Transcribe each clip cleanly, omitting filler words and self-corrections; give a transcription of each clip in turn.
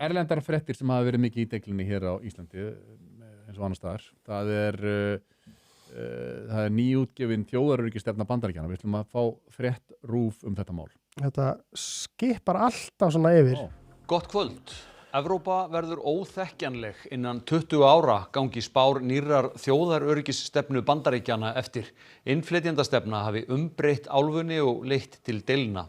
erlendar fréttir sem hafa verið mikið í deiglunni hér á Íslandi eins og annars staðar. Það er nýútgefin þjóðaröryggisstefna Bandaríkjanna. Við ætlum að fá frétt RÚV þetta mál. Þetta skipar alltaf svona yfir. Gott kvöld. Evrópa verður óþekkjanleg innan 20 ára gangi spár nýrrar þjóðaröryggisstefnu Bandaríkjanna eftir. Innflytjendastefna hafi umbreytt álfunni og leitt til deilna.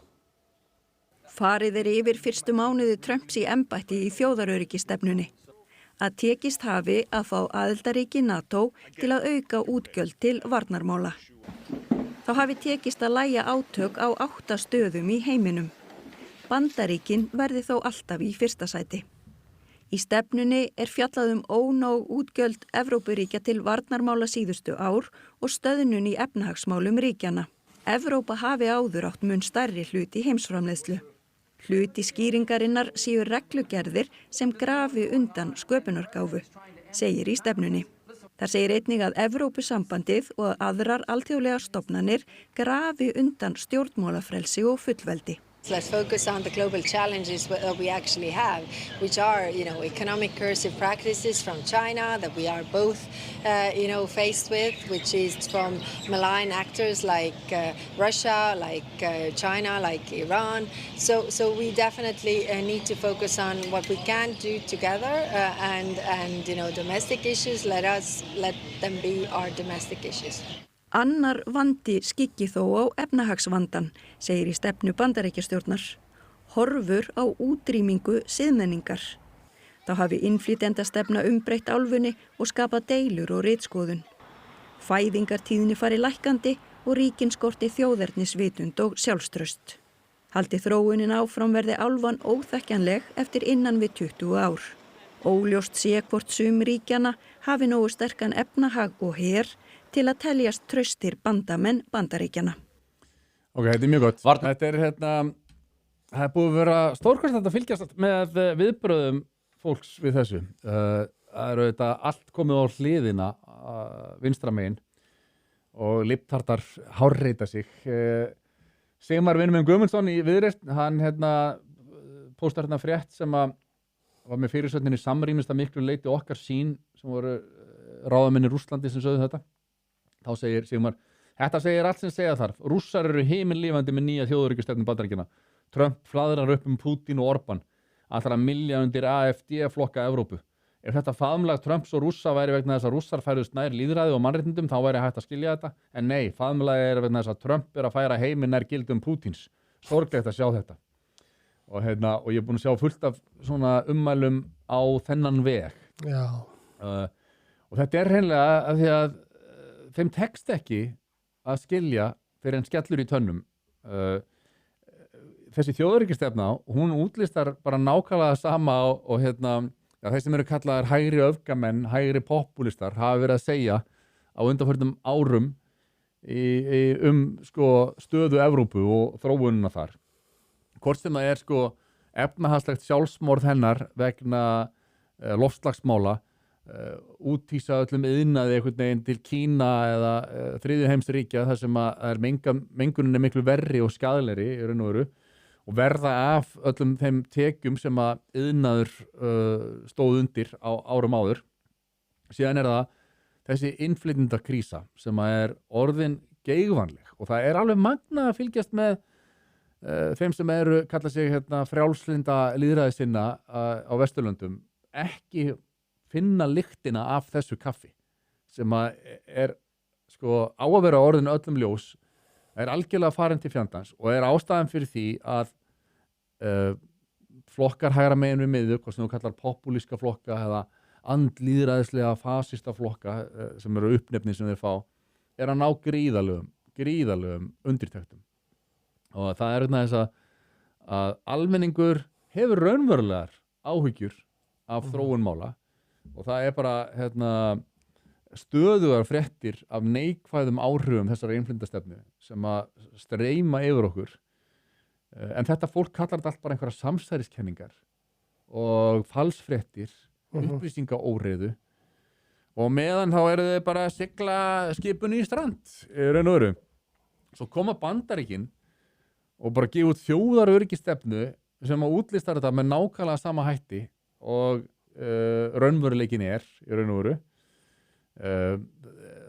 Farið yfir fyrstu mánuði Trumps í embætti í þjóðaröryggisstefnunni. Að tekist hafi að fá aðildarríki NATO til að auka útgjöld til varnarmála. Þá hafi tekist að lægja átök á 8 stöðum í heiminum. Bandaríkin verði þó alltaf í fyrsta sæti. Í stefnunni fjallað ónóg útgjöld Evrópuríkja til varnarmála síðustu ár og stöðnun í efnahagsmálum ríkjanna. Evrópa hafi áður átt mun stærri hlut í heimsframleiðslu. Hluti skýringarinnar séu reglugerðir sem grafi undan sköpunargáfu, segir í stefnunni. Þar segir einnig að Evrópusambandið og aðrar alþjóðlegar stofnanir grafi undan stjórnmálafrelsi og fullveldi. Let's focus on the global challenges that we actually have, which are, economic coercive practices from China that we are both, faced with, which is from malign actors like Russia, like China, like Iran. So we definitely need to focus on what we can do together, and domestic issues. Let them be our domestic issues. Annar vandi skyggi þó á efnahagsvandan, segir í stefnu Bandaríkjastjórnar. Horfur á útrýmingu siðmenningar. Þá hafi innflytjendastefna umbreytt álfunni og skapað deilur og ritskoðun. Fæðingartíðni fari lækkandi og ríkin skorti þjóðernisvitund og sjálfstraust. Haldi þróunin áfram verði álfan óþekkjanleg eftir innan við 20 ár. Óljóst sé hvort sum ríkjanna hafi nógu sterkan efnahag og her til að teljast traustir bandamenn Bandaríkjanna. Ok, þetta mjög gott. Þetta það búið að vera stórkostlegt að fylgjast með viðbrögðum fólks við þessu. Það þetta allt komið á hliðina vinstra megin og liptartar hárreita sig. Sigmar vinur minn Guðmundsson í Viðreisn, hann póstar frétt sem var með fyrirsögninni samrýmist að miklu leyti okkar sín sem voru ráðamenn í Rússlandi sem sögðu þetta. Þá segir Sigmar, þetta segir allt sem segja þarf. Rússar eru himinlifandi með nýja þjóðaröryggisstefnu Bandaríkjanna. Trump flaðrar upp Putin og Orbán. Ætlar að mylja undir AfD-flokka Evrópu. Ef þetta faðmlag Trumps og Rússa væri vegna þess að Rússar færðust nær lýðræði og mannréttindum, þá væri hægt að skilja þetta. En nei, faðmlag vegna þess að Trump að færa heiminn nær gildum Pútins. Sorglegt að sjá þetta. Og ég búin að sjá fullt af svona ummælum á þennan veg. Já. Og þetta hreinlega að því að þeim tekst ekki að skilja fyrir en skellur í tönnum. Þessi þjóðaröryggisstefna, hún útlistar bara nákvæmlega sama og þeir sem eru kallaðir hægri öfgamenn, hægri populistar, hafa verið að segja á undanförnum árum stöðu Evrópu og þróunina þar. Hvort sem það efnahagslegt sjálfsmorð hennar vegna loftslagsmála, úttísa öllum iðnaði einhvern veginn til Kína eða þriðju heimsríkja þar sem að mengunin miklu verri og skaðlegri í raun og veru og verða af öllum þeim tekjum sem að iðnaður stóð undir á árum áður. Síðan það þessi innflytjendakrísa sem að orðin geigvænleg og það alveg magnað að fylgjast með þeim sem kalla sig frjálslynda lýðræðissinna á Vesturlöndum ekki finna lyktina af þessu kaffi sem að á að vera orðin öllum ljós algjörlega farin til fjandans og ástæðan fyrir því að flokkar hægra megin við miðju, hvað sem þú kallar popúlíska flokka eða andlýðræðislega fasista flokka sem eru uppnefni sem þeir fá að ná gríðalegum undirtektum og það vegna þess að almenningur hefur raunverulegar áhyggjur af þróun mála og það bara stöðugar fréttir af neikvæðum áhrifum þessara innflytjendastefnu sem að streyma yfir okkur en þetta fólk kallar þetta allt bara einhverja samsæriskenningar og falsfréttir, upplýsingaóreiðu og meðan þá eru þau bara að sigla skipinu í strand í raun og veru. Svo koma Bandaríkin og bara gefa út þjóðaröryggisstefnu sem að útlistar þetta með nákvæmlega sama hætti og raunveruleikin í raun og veru.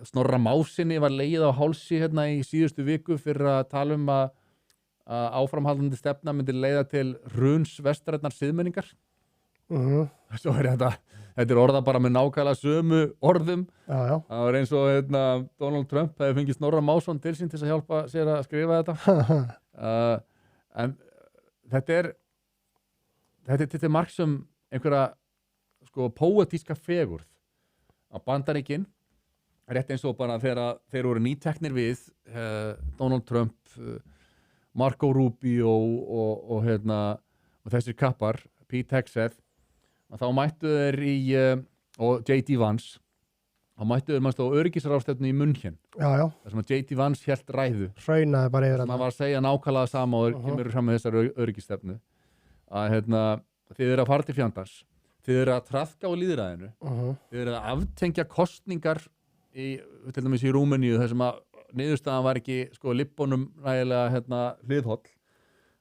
Snorra Másinni var legið á hálsi hérna í síðustu viku fyrir að tala að áframhaldandi stefna myndi leiða til hruns vestrænnar siðmenningar. Svo þetta orða bara með nákvæmlega sömu orðum. Já. Það var eins og Donald Trump hefði fengið Snorra Másson til sín til að hjálpa sér að skrifa þetta. En þetta er marks einhverja póetíska fegurð að Bandaríkin, rétt eins og bara þegar þeir voru nýteknir við Donald Trump, Marco Rubio og þessir kappar, Pete Hegseth, að þá mættu þeir og J.D. Vance, þá mættu þeir mannst á öryggisráðstefnu í München. Já. Þar sem að J.D. Vance hélt ræðu. Hraunaði bara yfir Það var að segja nákvæmlega sama og kemur fram með þessar öryggisstefnu. Að þið eru að fara til fjandans, þið eru að traðka á lýðræðinu, þið eru að aftengja kosningar til dæmis í Rúmeníu þar sem að niðurstaðan var ekki libbunum nægilega hliðholl.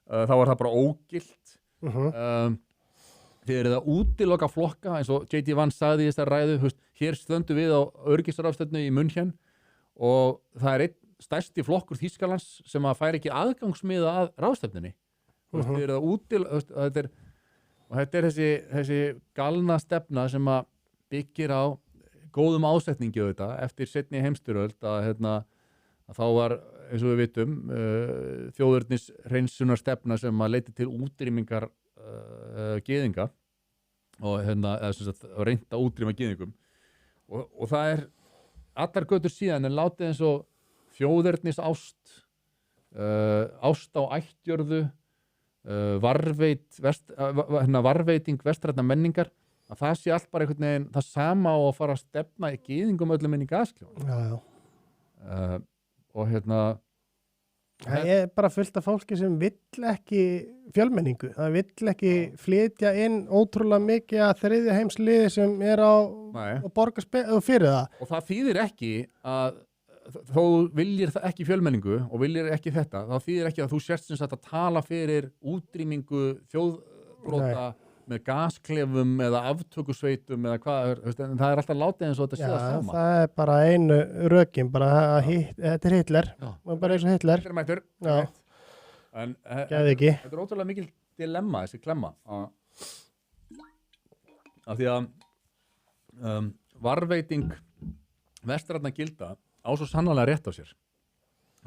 Þá var það bara ógilt. Þið eru að útiloka flokka eins og J.D. Vance sagði í þessar ræðu, hér stöndum við á öryggisráðstefnu í München og það er einn stærsti flokkur Þýskalands sem að fær ekki aðgangsmiða að ráðstefnunni. Þið eru að útiloka og þetta er þessi galna stefna sem að byggir á góðum ásetningi auðvitað eftir seinni heimsstyrjöld að þá var, eins og við vitum, þjóðurnis hreinsunar stefna sem að leiti til útrýmingar gyðinga og reynda útrýma gyðingum og það er allar götur síðan en látið eins og þjóðurnis ást á ættjörðu, varveiting vestrænna menningar, að það sé allt bara einhvern veginn það sama á að fara að stefna í gyðingum öllum inn í gaskljón. Já. Og það er bara fullt af fólki sem vill ekki fjölmenningu, það vill ekki flytja inn ótrúlega mikið að þriðja heimsliði sem er á borga fyrir það. Og það þýðir ekki að þó viljir það ekki fjölmenningu og viljir ekki þetta, þá þýðir ekki að þú sérst sem sagt að tala fyrir útrýmingu þjóðbrota með gasklefum eða aftökusveitum eða hvað, en það er alltaf látið eins og þetta sé það sama. Það er bara einu rökin, bara þetta er Hitler, bara eins og Hitler. Hitler mættur. En Gæði ekki. Þetta er ótrúlega mikil dilemma, þessi klemma. Af því að varveiting vestrænna gilda á svo sannarlega rétt á sér.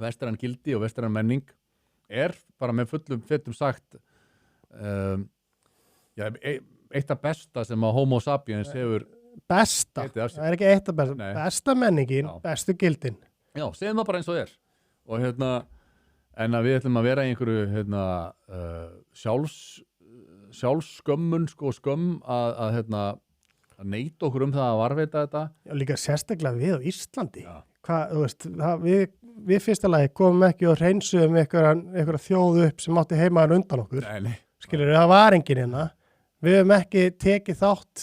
Vestræn gildi og vestræn menning er bara með fullum fettum sagt eitt af besta sem að Homo sapiens hefur besta, það er ekki eitt af besta besta menningin, bestu gildin segjum það bara eins og er og en að við ætlum að vera í einhverju sjálfsskömmun skömm að neita okkur það að varveita þetta. Já, líka sérstaklega við á Íslandi þú veist, við fyrsta lagi komum ekki og hreinsuðum einhverja þjóð upp sem átti heimaðan undan okkur. Skilur, það var enginn hérna. Við höfum ekki tekið þátt,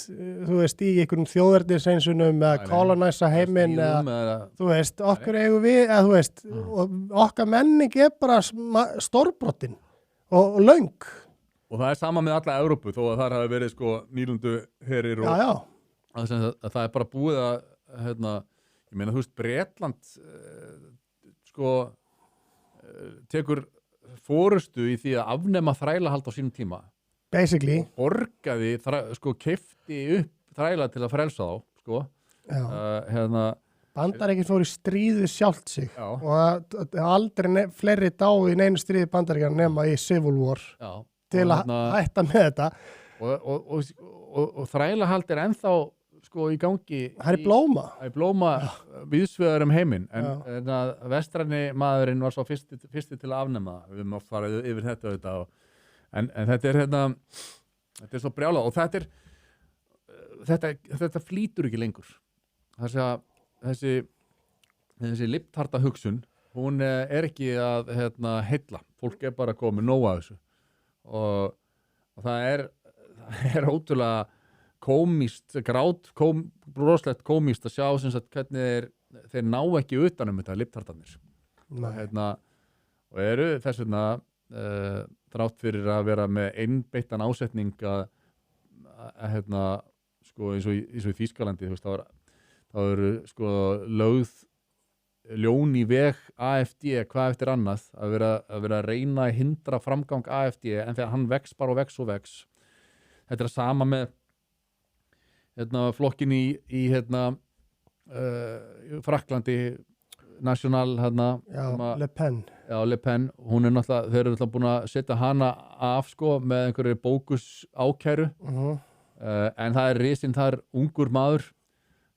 þú veist, í einhverjum þjóðernishreinsunum eða kolonæsa heiminn eða, þú veist, okkur eigum við, eða þú veist, og okkar menning er bara stórbrottin og löng. Og það er sama með alla Evrópu, þó að þar hafi verið nýlundu herir og það er bara búið að, ég meina, þú veist, Bretland, tekur fórustu í því að afnema þrælahald á sínum tíma. Basically. Og borgaði, keypti upp þræla til að frelsa þá, Bandaríkin fór í stríðu sjálft sig og aldrei fleiri dá í neinu stríði Bandaríkjanna nema í Civil War til að hætta með þetta. Og þrælahald er ennþá í gangi. Það er í blóma. Það er blóma viðsvegar heiminn, en að vestræni maðurinn var svo fyrsti til að afnema. Við höfum oft farið yfir þetta en þetta er þetta er svo brjálað og þetta flýtur ekki lengur. Þessi lipptarta hugsun, hún er ekki að heilla. Fólk er bara komið nóg að þessu og það er ótrúlega komíst, broslegt komíst að sjá sem sagt hvernig þeir ná ekki utanum þetta lipptartarnir og eru þess vegna þrátt fyrir að vera með einbeittan ásetning að hérna, sko, eins og í Þýskalandi, þú veist, þá eru sko lögð ljón í veg AFD hvað eftir annað að vera að reyna að hindra framgang AFD en þegar hann vex bara og vex og vex. Þetta er sama með flokkin í Frakklandi National Le Pen. Já, Le Pen, hún er náttúrulega, þeir eru náttúrulega búin að setja hana af sko með einhverju bókus ákæru en það er risinn þar ungur maður,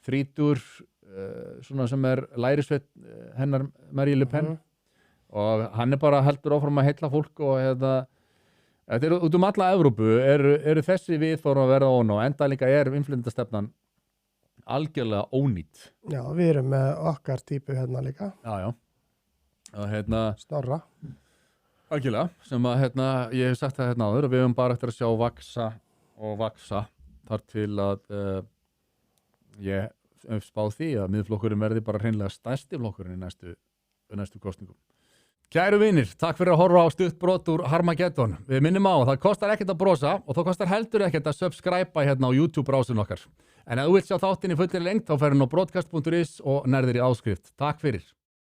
þrítur svona sem er lærisveit hennar Marie Le Pen og hann er bara heldur áfram að heilla fólk og þetta er út alla Evrópu eru þessi viðhorf að vera ón og enda líka innflytjendastefnan algjörlega ónýtt. Já, við erum með okkar típu hérna líka. Já. Og Snorra. Algjörlega, sem að ég hef sagt það áður og við höfum bara eftir að sjá vaksa þar til að ég hef spáð því að miðflokkurinn verði bara hreinlega stærsti flokkurinn í næstu kosningum. Kæru vinir, takk fyrir að horfa á stutt brot úr Harmageddon. Við minnum á, það kostar ekkert að brosa og það kostar heldur ekkert að subscribe hérna á YouTube-brásun okkar. En ef þú vilt sjá þáttinn í fullri lengt þá ferðu á broadcast.is og nærðir í áskrift. Takk fyrir.